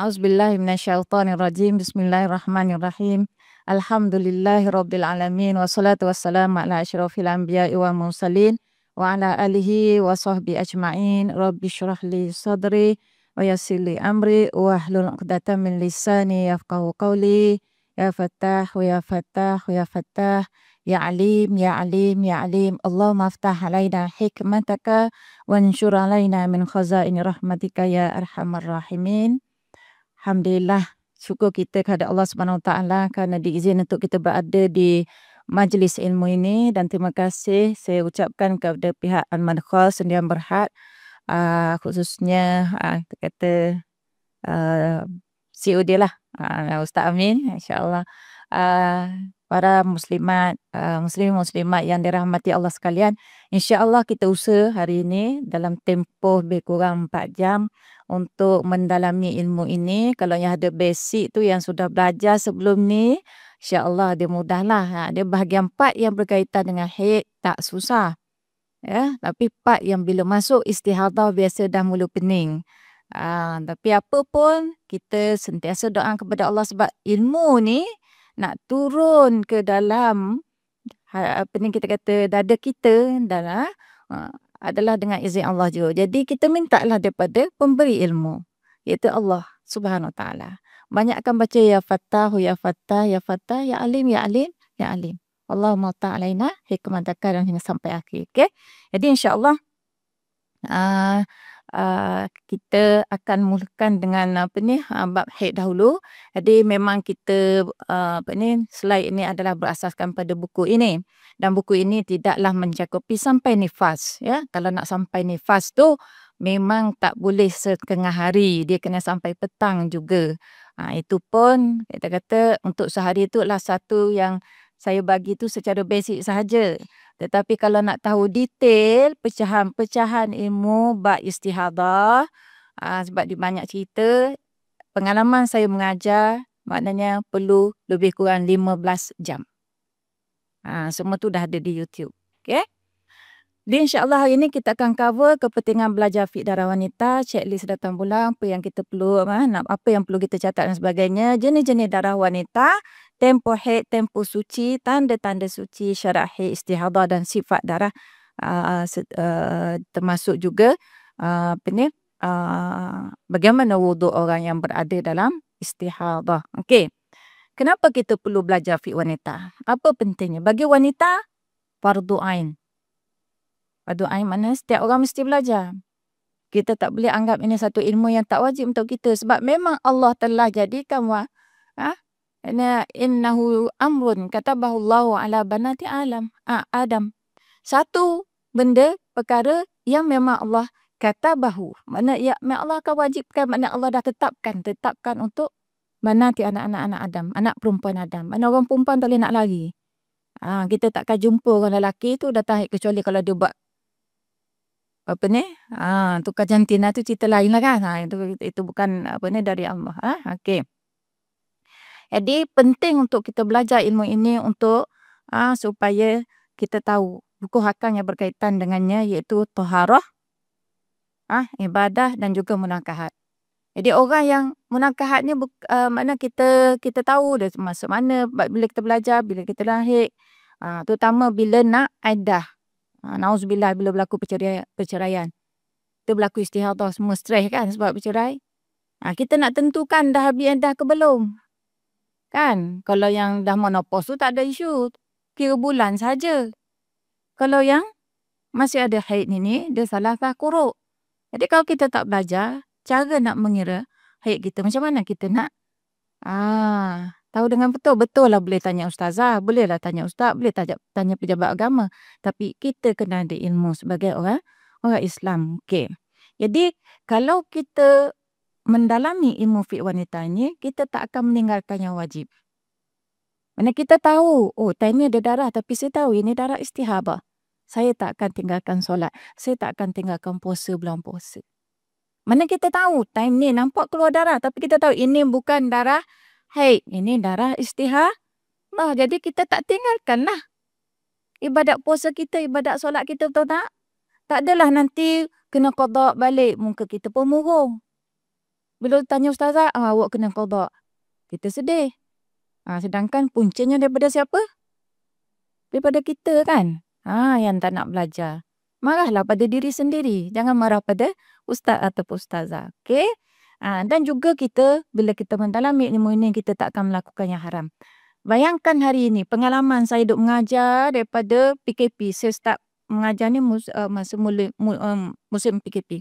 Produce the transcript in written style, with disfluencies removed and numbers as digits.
A'udzubillahi minasyaitonirrajim. Bismillahirrahmanirrahim. Alhamdulillahirabbil alamin wassalatu wassalamu ala asyrofil anbiya'i wal mursalin wa ala alihi wa sahbihi ajma'in. Rabbi syrah li sadri wa yassir li amri wahlul 'uqdatam min lisani yafqahu qawli. Ya Fattah wa ya Fattah wa ya Fattah. Ya Alim ya Alim ya Alim. Allahumma aftah alaina hikmataka wansyur alaina min khazaini rahmatika ya arhamar rahimin. Alhamdulillah, syukur kita kepada Allah Subhanahu Wa Taala kerana diizin untuk kita berada di majlis ilmu ini, dan terima kasih saya ucapkan kepada pihak Al-Madkhal Sdn Bhd, khususnya kita kata CEO dia lah, Ustaz Amin, insya-Allah, para muslimat, muslimat yang dirahmati Allah sekalian. InsyaAllah kita usaha hari ini dalam tempoh lebih kurang 4 jam untuk mendalami ilmu ini. Kalau yang ada basic tu yang sudah belajar sebelum ni, insyaAllah dia mudahlah. Dia bahagian part yang berkaitan dengan haid tak susah. Ya, tapi part yang bila masuk istihadah biasa dah mula pening. Tapi apa pun kita sentiasa doa kepada Allah, sebab ilmu ni nak turun ke dalam apa ni kita kata dada kita adalah dengan izin Allah juga. Jadi kita mintalah daripada pemberi ilmu, iaitu Allah Subhanahu Wa Taala. Banyakkan baca ya Fattah ya Fattah ya Fattah, ya Alim ya Alim ya Alim. Allahumma ta'alaina hikmataka, dan hingga sampai akhir. Okey. Jadi insya-Allah kita akan mulakan dengan apa ni bab haid dahulu. Jadi memang kita apa ni slide ini adalah berasaskan pada buku ini, dan buku ini tidaklah mencakupi sampai nifas, ya. Kalau nak sampai nifas tu memang tak boleh setengah hari, dia kena sampai petang juga. Itu pun kita kata untuk sehari tu adalah satu yang saya bagi tu secara basic sahaja. Tetapi kalau nak tahu detail pecahan-pecahan ilmu bab istihadah, sebab di banyak cerita, pengalaman saya mengajar, maknanya perlu lebih kurang 15 jam. Semua tu dah ada di YouTube. Okay? Jadi insyaAllah hari ini kita akan cover kepentingan belajar fiqh darah wanita, checklist datang bulan, apa yang kita perlu, apa yang perlu kita catat dan sebagainya, jenis-jenis darah wanita, tempoh haid, tempoh suci, tanda-tanda suci, syarat haid, istihadah dan sifat darah, termasuk juga apa ni, bagaimana wuduk orang yang berada dalam istihadah. Okey. Kenapa kita perlu belajar fiqh wanita? Apa pentingnya? Bagi wanita, fardu ain. Fardu ain mana setiap orang mesti belajar. Kita tak boleh anggap ini satu ilmu yang tak wajib untuk kita, sebab memang Allah telah jadikan innahu amrun katabahu Allahu ala banati Adam. Satu benda, perkara yang memang Allah katabahu. Mana ya, Allah akan wajibkan, makna Allah dah tetapkan untuk banati anak-anak Adam, anak perempuan Adam. Mana orang perempuan tak boleh nak lari. Kita takkan jumpa orang lelaki tu datang kecuali kalau dia buat apa ni, tukar jantina tu cerita lain lah kan. Itu bukan apa ni dari Allah. Okey. Jadi penting untuk kita belajar ilmu ini untuk supaya kita tahu hukum hakam yang berkaitan dengannya, iaitu taharah, ibadah dan juga munakahat. Jadi orang yang munakahat ni makna kita tahu dah masuk mana bila kita belajar, bila kita lahir, terutama bila nak iddah. Nauzubillah, bila berlaku perceraian. Kita berlaku istihadah, semua stres kan sebab bercerai. Kita nak tentukan dah habis iddah ke belum. Kan? Kalau yang dah menopause tu tak ada isu. Kira bulan saja. Kalau yang masih ada haid ni, dia salasah quru'. Jadi kalau kita tak belajar cara nak mengira haid kita, macam mana kita nak tahu dengan betul? Betul lah boleh tanya ustazah, boleh lah tanya ustaz, boleh tanya pejabat agama. Tapi kita kena ada ilmu sebagai orang Islam. Okey. Jadi kalau kita mendalami ilmu fiqh wanita ini, kita tak akan meninggalkan yang wajib. Mana kita tahu, time ni ada darah, tapi saya tahu ini darah istihadah. Saya tak akan tinggalkan solat. Saya tak akan tinggalkan puasa bulan puasa. Mana kita tahu time ni nampak keluar darah, tapi kita tahu ini bukan darah haid, ini darah istihadah. Jadi kita tak tinggalkan lah ibadat puasa kita, ibadat solat kita, betul tak? Tak adalah nanti kena qada balik, muka kita pun murung. bila tanya ustazah, awak kena qada. Kita sedih. Sedangkan puncanya daripada siapa? Daripada kita kan? Yang tak nak belajar. Marahlah pada diri sendiri. Jangan marah pada ustaz ataupun ustazah. Okey? Dan juga kita, bila kita mendalami ilmu ini, kita tak akan melakukan yang haram. Bayangkan hari ini, pengalaman saya duk mengajar daripada PKP. Saya start mengajar ni masa musim PKP.